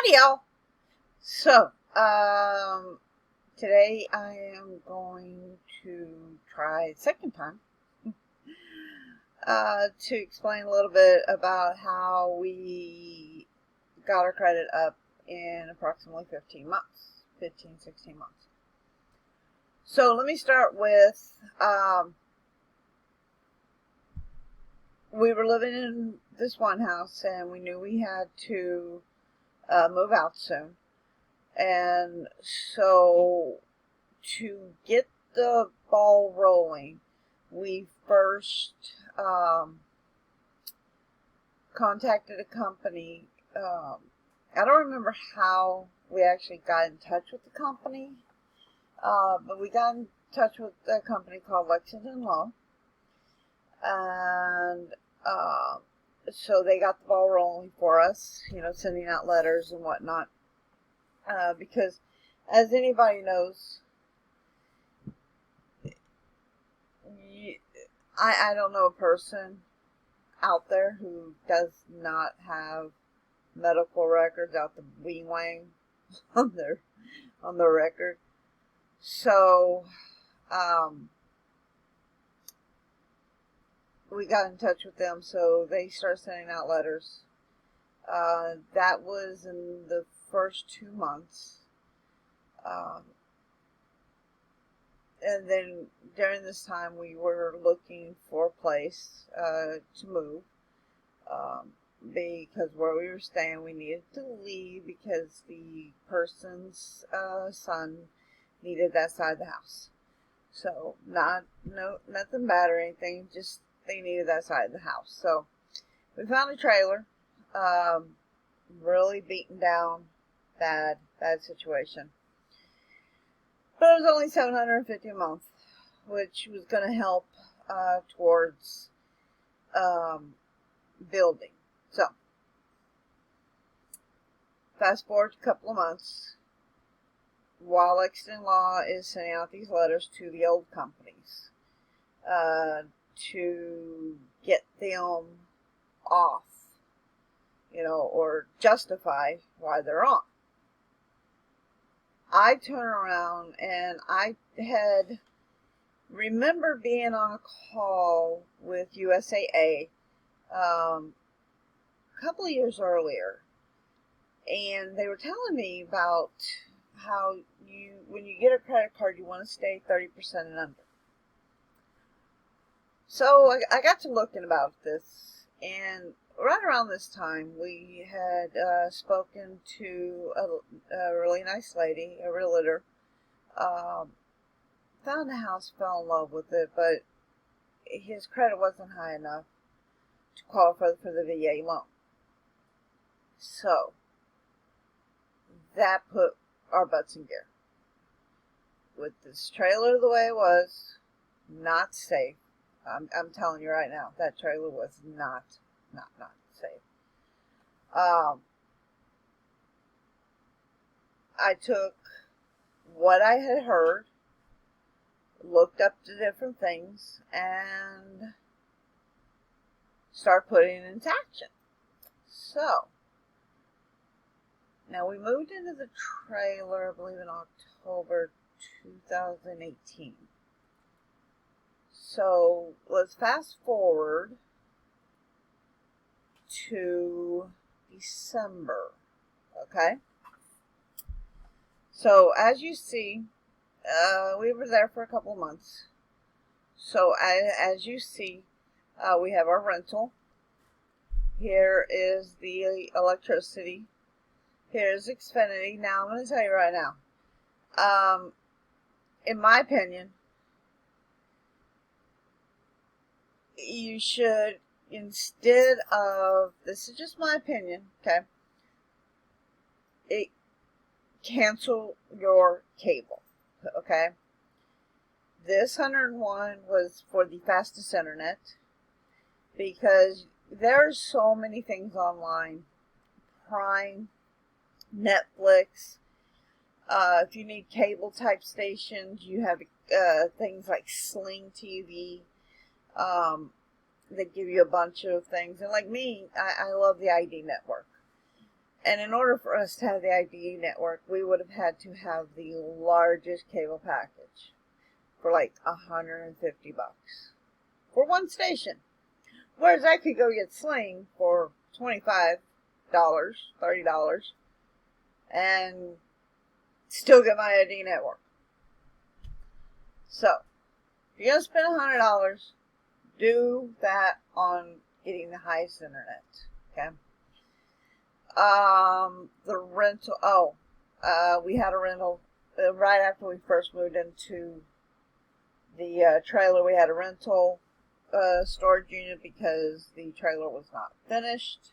Howdy, y'all. So, today I am going to try second time to explain a little bit about how we got our credit up in approximately 16 months. So let me start with, we were living in this one house and we knew we had to move out soon. And so to get the ball rolling, we first contacted a company. I don't remember how we actually got in touch with the company, but we got in touch with a company called Lexington Law. And so they got the ball rolling for us, sending out letters and whatnot. Because as anybody knows, I don't know a person out there who does not have medical records out the wing wang on their record. So we got in touch with them, so they started sending out letters. That was in the first 2 months. And then during this time, we were looking for a place to move because where we were staying, we needed to leave because the person's son needed that side of the house. So nothing bad or anything, just they needed that side of the house. So we found a trailer, really beaten down, bad situation. But it was only $750 a month, which was going to help towards building. So, fast forward a couple of months, while Lexington Law is sending out these letters to the old companies to get them off, or justify why they're on. I turn around and I had remember being on a call with USAA a couple of years earlier, and they were telling me about how when you get a credit card, you want to stay 30% and under. So I got to looking about this, and right around this time, we had spoken to a really nice lady, a realtor. Found the house, fell in love with it, but his credit wasn't high enough to qualify for the VA loan. So that put our butts in gear. With this trailer the way it was, not safe. I'm telling you right now, that trailer was not safe. I took what I had heard, looked up the different things, and started putting it into action. So, now we moved into the trailer, I believe in October 2018. So, let's fast forward to December, okay? So, as you see, we were there for a couple of months. So, as you see, we have our rental. Here is the electricity. Here's Xfinity. Now, I'm going to tell you right now, in my opinion, you should, instead of, this is just my opinion, okay, cancel your cable, okay? This 101 was for the fastest internet because there's so many things online. Prime, Netflix, if you need cable type stations, you have things like Sling TV, that give you a bunch of things. And like me, I love the ID network. And in order for us to have the ID network, we would have had to have the largest cable package for like $150 for one station. Whereas I could go get Sling for $25, $30, and still get my ID network. So, if you're going to spend $100, do that on getting the highest internet. Okay? The rental, we had a rental right after we first moved into the trailer. We had a rental storage unit because the trailer was not finished.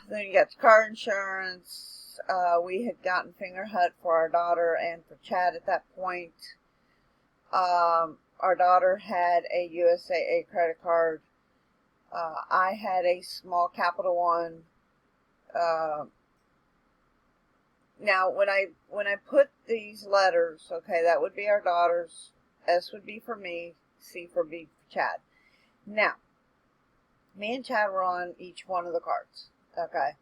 Then you got the car insurance. We had gotten Fingerhut for our daughter and for Chad at that point. Our daughter had a USAA credit card. I had a small Capital One. Now, when I put these letters, okay, that would be our daughter's. S would be for me. C for B for Chad. Now, me and Chad were on each one of the cards, okay?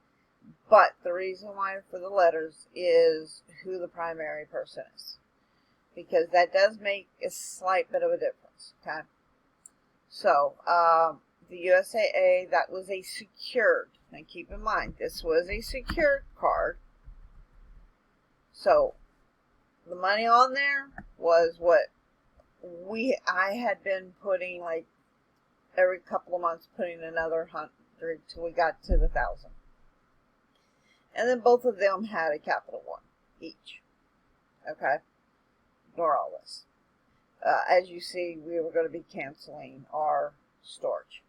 But the reason why for the letters is who the primary person is, because that does make a slight bit of a difference, okay? So, the USAA, that was a secured, now keep in mind, this was a secured card. So, the money on there was what I had been putting, like, every couple of months, putting another 100 till we got to the 1,000. And then both of them had a Capital One each. Okay? Ignore all this. As you see, we were going to be canceling our storage.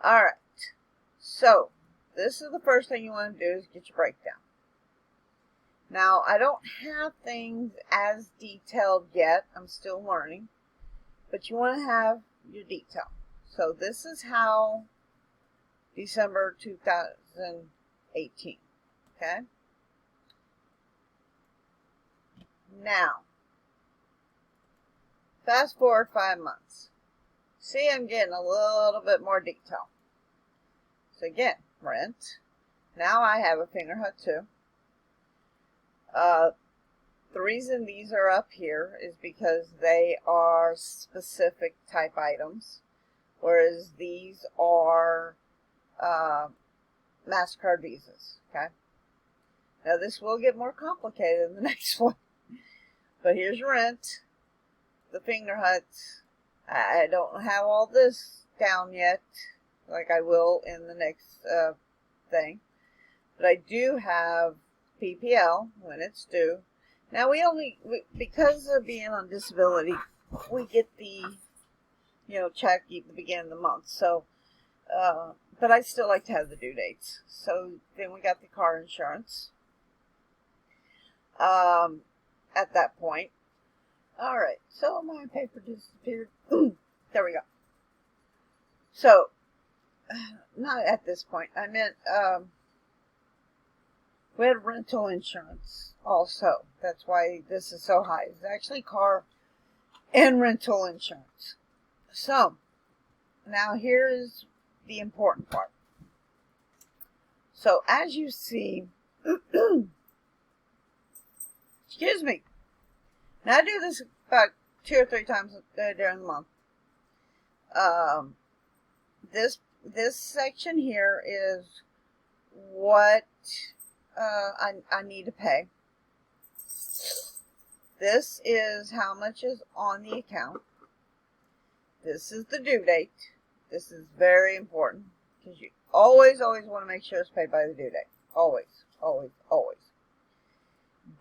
Alright. So, this is the first thing you want to do is get your breakdown. Now, I don't have things as detailed yet. I'm still learning. But you want to have your detail. So this is how December 2018. Okay? Now, fast forward 5 months. See, I'm getting a little bit more detail. So again, rent. Now I have a Fingerhut too. The reason these are up here is because they are specific type items, whereas these are MasterCard Visas, okay? Now this will get more complicated in the next one, but here's rent, the Fingerhuts. I don't have all this down yet, like I will in the next thing, but I do have PPL when it's due. Now because of being on disability, we get the, check at the beginning of the month. So, but I still like to have the due dates. So then we got the car insurance. At that point. All right. So my paper disappeared. There we go. So, not at this point. I meant, we had rental insurance also. That's why this is so high. It's actually car and rental insurance. So, now here's the important part. So, as you see, excuse me. Now, I do this about 2 or 3 times during the month. This section here is what I need to pay. This is how much is on the account. This is the due date. This is very important because you always want to make sure it's paid by the due date. Always.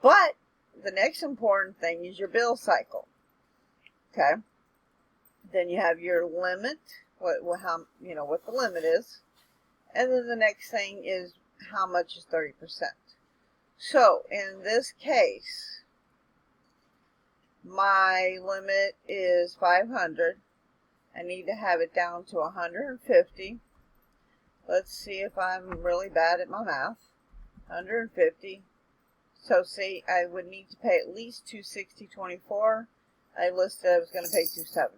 But the next important thing is your bill cycle. Okay. Then you have your limit, what the limit is, and then the next thing is how much is 30%. So in this case, my limit is 500. I need to have it down to 150. Let's see if I'm really bad at my math. 150. So see, I would need to pay at least $260.24. I listed I was going to pay $270.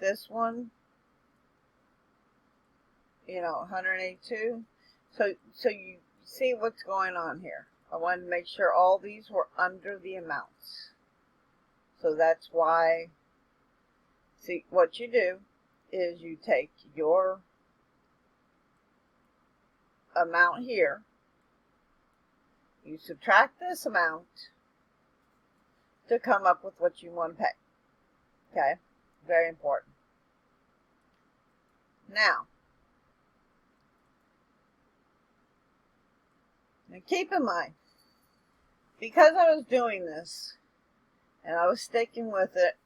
This one 182. So you see what's going on here. I wanted to make sure all these were under the amounts. So that's why, see, what you do is you take your amount here, you subtract this amount to come up with what you want to pay. Okay? Very important. Now keep in mind, because I was doing this and I was sticking with it,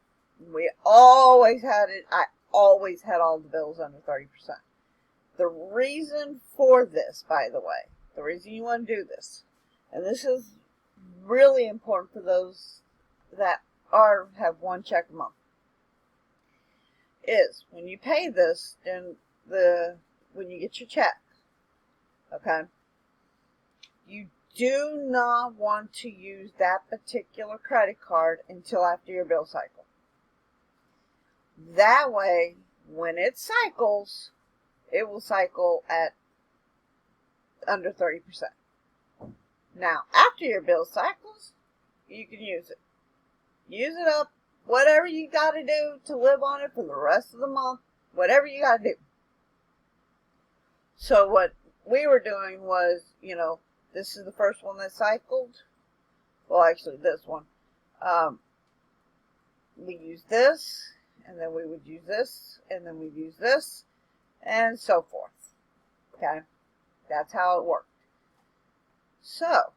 we always had it, I always had all the bills under 30%. The reason for this, by the way, the reason you want to do this, and this is really important for those that have one check a month, is when you pay this, then when you get your check, okay, you do not want to use that particular credit card until after your bill cycle. That way, when it cycles, it will cycle at under 30%. Now, after your bill cycles, you can use it. Use it up, whatever you got to do to live on it for the rest of the month, whatever you got to do. So what we were doing was, this is the first one that cycled. Well, actually, this one. We use this, and then we would use this, and then we'd use this, and so forth. Okay? That's how it worked. So,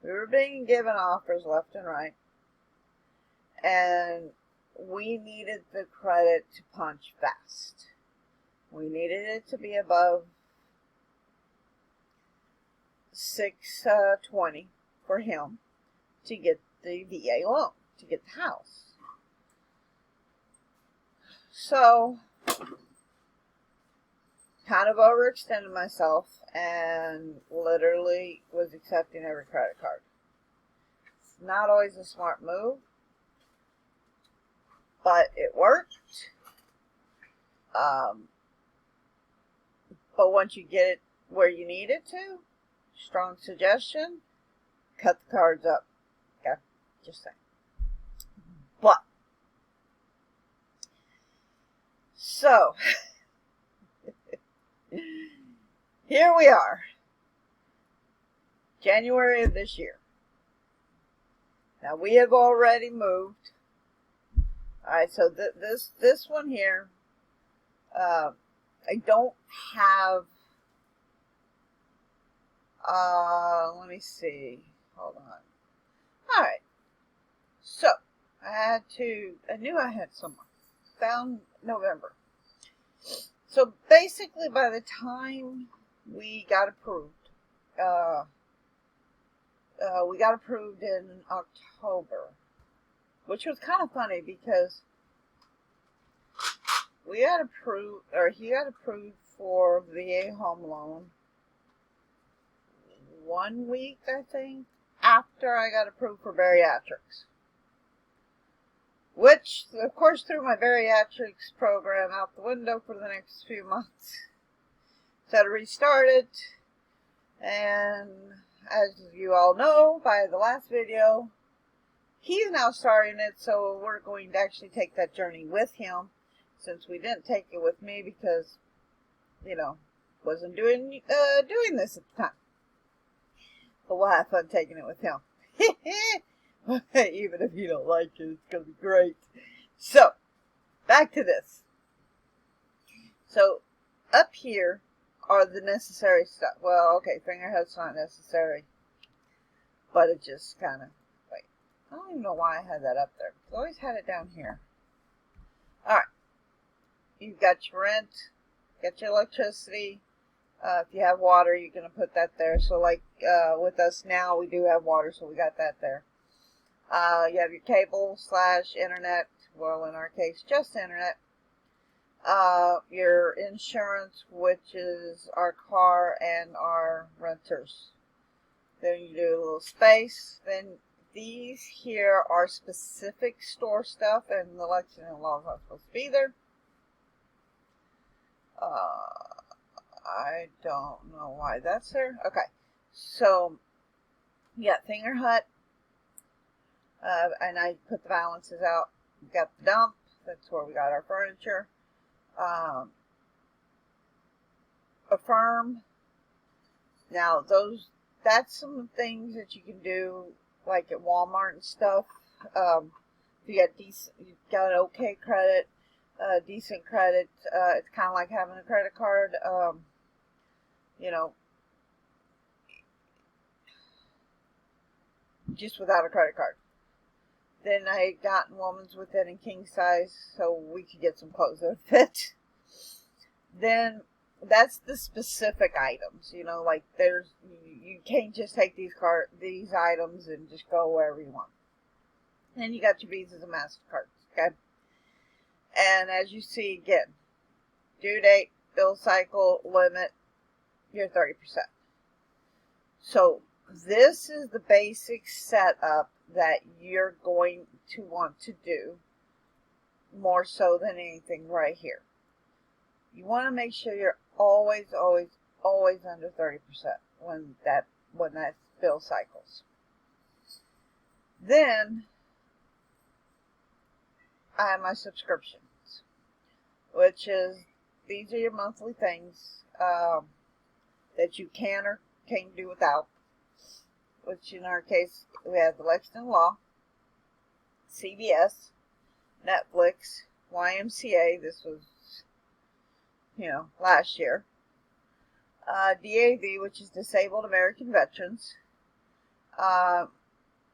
we were being given offers left and right, and we needed the credit to punch fast. We needed it to be above 620 for him to get the VA loan, to get the house. So, kind of overextended myself and literally was accepting every credit card. It's not always a smart move, but it worked. But once you get it where you need it to, strong suggestion, cut the cards up. Okay, just saying. But, so, here we are, January of this year. Now we have already moved. Alright, so this one here, I don't have, let me see, hold on. Alright, so, I knew I had someone, found November. So basically by the time we got approved, we got approved in October, which was kind of funny because we got approved, or he got approved for VA home loan 1 week, I think, after I got approved for bariatrics. Which, of course, threw my bariatrics program out the window for the next few months. So I had to restart it. And as you all know by the last video, he's now starting it, so we're going to actually take that journey with him, since we didn't take it with me because, wasn't doing this at the time. But we'll have fun taking it with him. Even if you don't like it, it's going to be great. So, back to this. So, up here are the necessary stuff. Well, okay, fingerhead's not necessary. But it just kind of, wait. I don't even know why I had that up there. I always had it down here. Alright. You've got your rent. Got your electricity. If you have water, you're going to put that there. So, like, with us now, we do have water, so we got that there. You have your cable / internet, well, in our case, just internet. Your insurance, which is our car and our renters. Then you do a little space. Then these here are specific store stuff, and the Lexington law is not supposed to be there. I don't know why that's there. Okay, so you got Finger Hut, and I put the balances out. We got the dump. That's where we got our furniture. Affirm. Now that's some things that you can do, like at Walmart and stuff. If you got okay credit, decent credit. It's kind of like having a credit card. You know, just without a credit card. Then I got in woman's with it in king size, so we could get some clothes that fit. Then that's the specific items, like you can't just take these items and just go wherever you want. Then you got your Visas and MasterCards, okay? And as you see again, due date, bill cycle, limit, you're 30%. So this is the basic setup that you're going to want to do more so than anything right here. You want to make sure you're always under 30% when that bill cycles. Then I have my subscriptions, which is these are your monthly things that you can or can't do without. Which in our case, we have the Lexington Law, CBS, Netflix, YMCA. This was, last year. DAV, which is Disabled American Veterans.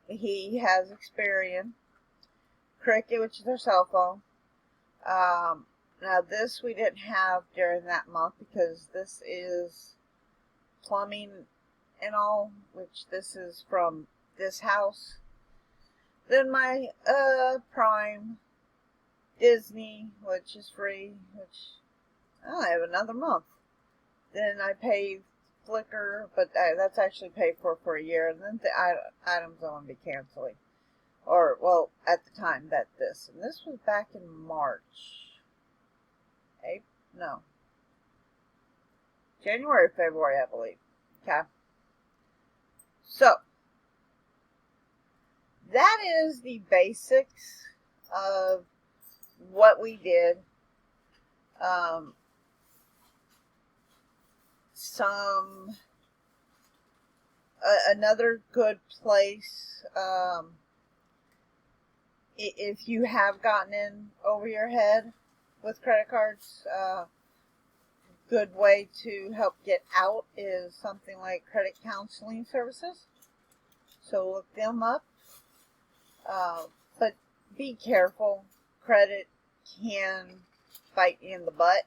He has Experian. Cricket, which is our cell phone. Now this we didn't have during that month because this is plumbing and all, which this is from this house. Then my Prime, Disney, which is free, which I have another month. Then I pay Flickr, but that's actually paid for a year. And then the items I want to be canceling. Or, well, at the time and this was back in March. January, February, I believe. Okay. So, that is the basics of what we did. Another good place, if you have gotten in over your head with credit cards, good way to help get out is something like credit counseling services. So look them up. But be careful. Credit can bite you in the butt.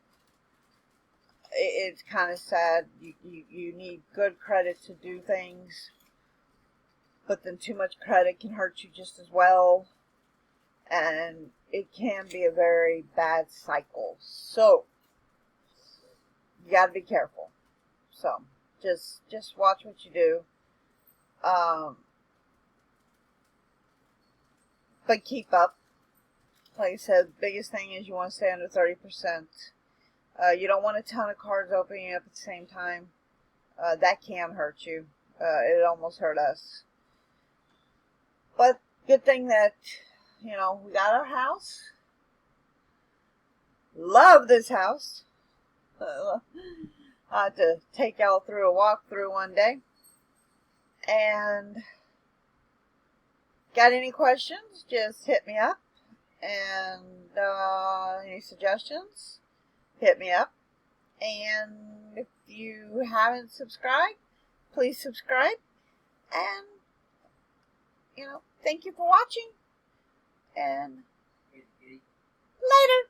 It's kind of sad. You need good credit to do things. But then too much credit can hurt you just as well. And it can be a very bad cycle. So you got to be careful. So just watch what you do. But keep up. Like I said, the biggest thing is you want to stay under 30%. You don't want a ton of cards opening up at the same time. That can hurt you. It almost hurt us. But good thing that, we got our house. Love this house. I'll have to take y'all through a walkthrough one day. And got any questions? Just hit me up. And any suggestions? Hit me up. And if you haven't subscribed, please subscribe. And, thank you for watching. And later.